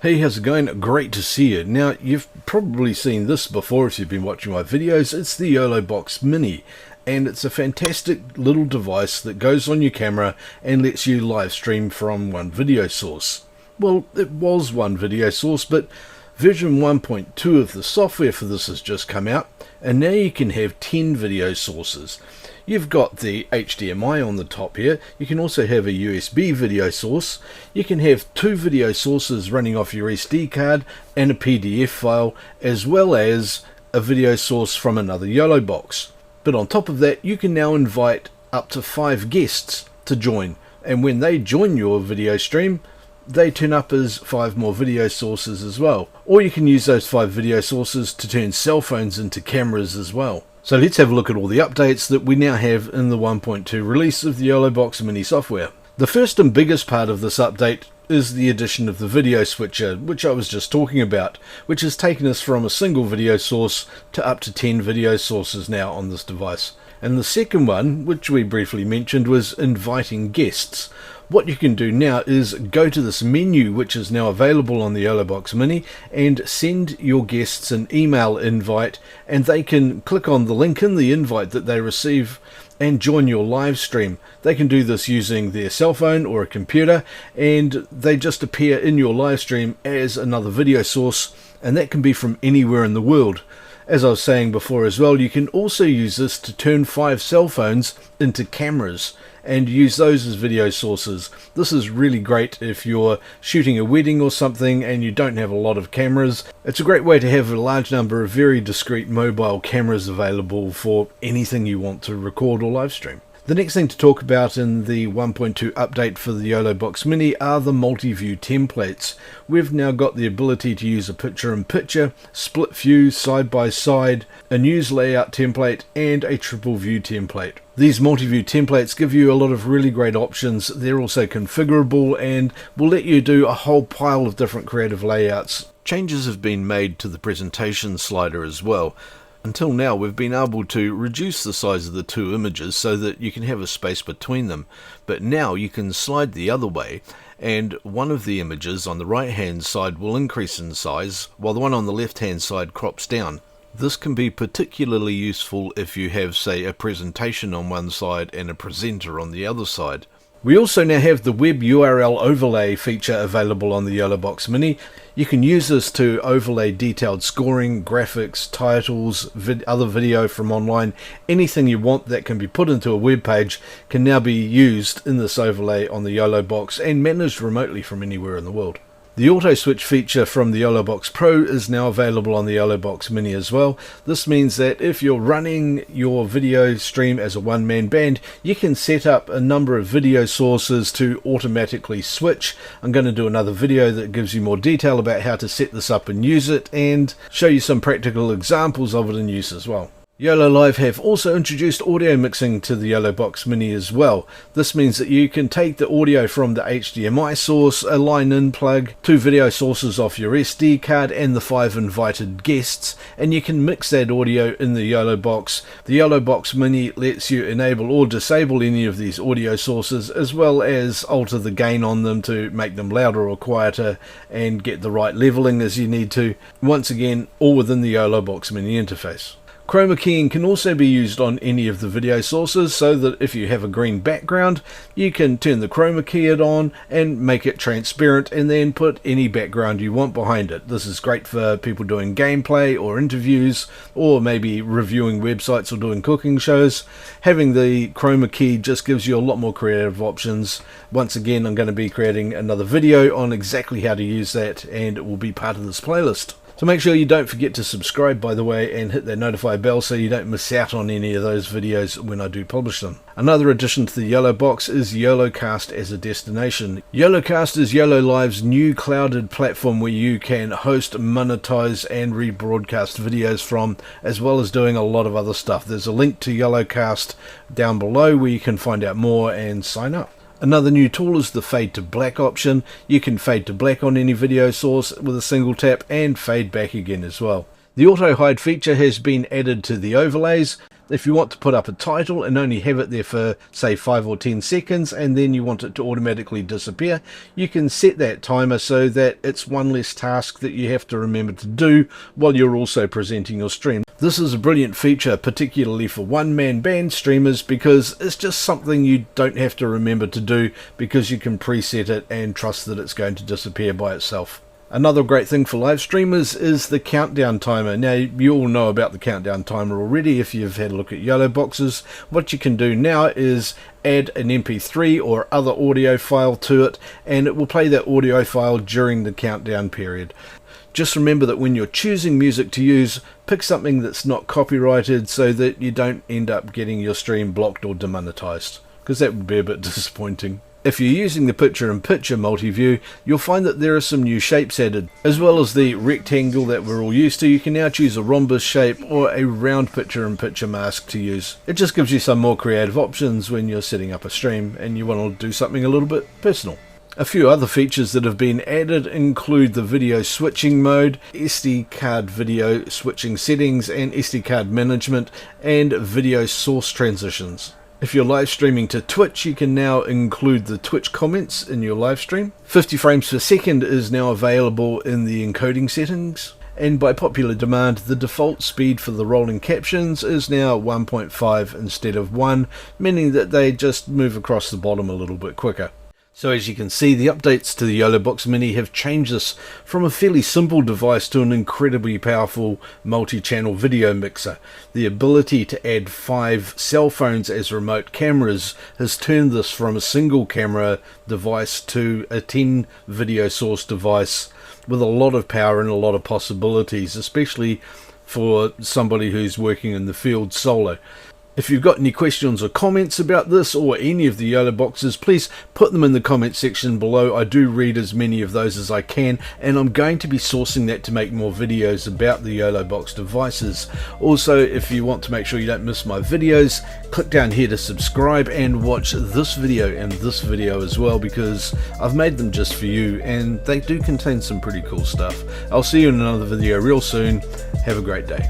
Hey, how's it going? Great to see you. Now, you've probably seen this before if you've been watching my videos. It's the Yolobox Mini, and it's a fantastic little device that goes on your camera and lets you live stream from one video source. Well, it was one video source, but version 1.2 of the software for this has just come out, and now you can have 10 video sources. You've got the HDMI on the top here. You can also have a USB video source. You can have 2 video sources running off your SD card and a PDF file, as well as a video source from another Yolobox. But on top of that, you can now invite up to 5 guests to join, and when they join your video stream, they turn up as 5 more video sources as well. Or you can use those 5 video sources to turn cell phones into cameras as well. So let's have a look at all the updates that we now have in the 1.2 release of the Yolobox Mini software. The first and biggest part of this update is the addition of the video switcher, which I was just talking about, which has taken us from a single video source to up to 10 video sources now on this device. And the second one, which we briefly mentioned, was inviting guests. What you can do now is go to this menu, which is now available on the Yolobox Mini, and send your guests an email invite, and they can click on the link in the invite that they receive and join your live stream. They can do this using their cell phone or a computer, and they just appear in your live stream as another video source, and that can be from anywhere in the world. As I was saying before as well, you can also use this to turn 5 cell phones into cameras and use those as video sources. This is really great if you're shooting a wedding or something and you don't have a lot of cameras. It's a great way to have a large number of very discreet mobile cameras available for anything you want to record or live stream. The next thing to talk about in the 1.2 update for the Yolobox Mini are the MultiView Templates. We've now got the ability to use a picture-in-picture, split view, side-by-side, a news layout template, and a triple view template. These MultiView templates give you a lot of really great options. They're also configurable and will let you do a whole pile of different creative layouts. Changes have been made to the presentation slider as well. Until now, we've been able to reduce the size of the 2 images so that you can have a space between them, but now you can slide the other way, and one of the images on the right hand side will increase in size while the one on the left hand side crops down. This can be particularly useful if you have, say, a presentation on one side and a presenter on the other side. We also now have the web URL overlay feature available on the Yolobox Mini. You can use this to overlay detailed scoring, graphics, titles, other video from online. Anything you want that can be put into a web page can now be used in this overlay on the Yolobox and managed remotely from anywhere in the world. The auto switch feature from the Yolobox Pro is now available on the Yolobox Mini as well. This means that if you're running your video stream as a one-man band, you can set up a number of video sources to automatically switch. I'm going to do another video that gives you more detail about how to set this up and use it, and show you some practical examples of it in use as well. YoloLive have also introduced audio mixing to the Yolobox Mini as well. This means that you can take the audio from the HDMI source, a line-in plug, 2 video sources off your SD card, and the 5 invited guests, and you can mix that audio in the Yolobox. The Yolobox Mini lets you enable or disable any of these audio sources, as well as alter the gain on them to make them louder or quieter and get the right leveling as you need to. Once again, all within the Yolobox Mini interface. Chroma keying can also be used on any of the video sources, so that if you have a green background, you can turn the chroma key on and make it transparent, and then put any background you want behind it. This is great for people doing gameplay or interviews, or maybe reviewing websites or doing cooking shows. Having the chroma key just gives you a lot more creative options. Once again, I'm going to be creating another video on exactly how to use that, and it will be part of this playlist. So make sure you don't forget to subscribe, by the way, and hit that notify bell so you don't miss out on any of those videos when I do publish them. Another addition to the Yolobox is Yolocast as a destination. Yolocast is YoloLive's new clouded platform where you can host, monetize, and rebroadcast videos from, as well as doing a lot of other stuff. There's a link to Yolocast down below where you can find out more and sign up. Another new tool is the fade to black option. You can fade to black on any video source with a single tap and fade back again as well. The auto hide feature has been added to the overlays. If you want to put up a title and only have it there for say 5 or 10 seconds and then you want it to automatically disappear, you can set that timer so that it's one less task that you have to remember to do while you're also presenting your stream. This is a brilliant feature, particularly for one-man band streamers, because it's just something you don't have to remember to do because you can preset it and trust that it's going to disappear by itself. Another great thing for live streamers is the countdown timer. Now, you all know about the countdown timer already if you've had a look at Yoloboxes. What you can do now is add an MP3 or other audio file to it, and it will play that audio file during the countdown period. Just remember that when you're choosing music to use, pick something that's not copyrighted so that you don't end up getting your stream blocked or demonetized, because that would be a bit disappointing. If you're using the picture-in-picture multi-view, you'll find that there are some new shapes added. As well as the rectangle that we're all used to, you can now choose a rhombus shape or a round picture-in-picture mask to use. It just gives you some more creative options when you're setting up a stream and you want to do something a little bit personal. A few other features that have been added include the video switching mode, SD card video switching settings, and SD card management, and video source transitions. If you're live streaming to Twitch, you can now include the Twitch comments in your live stream. 50 frames per second is now available in the encoding settings. And by popular demand, the default speed for the rolling captions is now 1.5 instead of 1, meaning that they just move across the bottom a little bit quicker. So as you can see, the updates to the Yolobox Mini have changed this from a fairly simple device to an incredibly powerful multi-channel video mixer. The ability to add 5 cell phones as remote cameras has turned this from a single camera device to a 10 video source device with a lot of power and a lot of possibilities, especially for somebody who's working in the field solo. If you've got any questions or comments about this or any of the Yoloboxes, please put them in the comment section below. I do read as many of those as I can, and I'm going to be sourcing that to make more videos about the Yolobox devices. Also, if you want to make sure you don't miss my videos, click down here to subscribe and watch this video and this video as well, because I've made them just for you and they do contain some pretty cool stuff. I'll see you in another video real soon. Have a great day.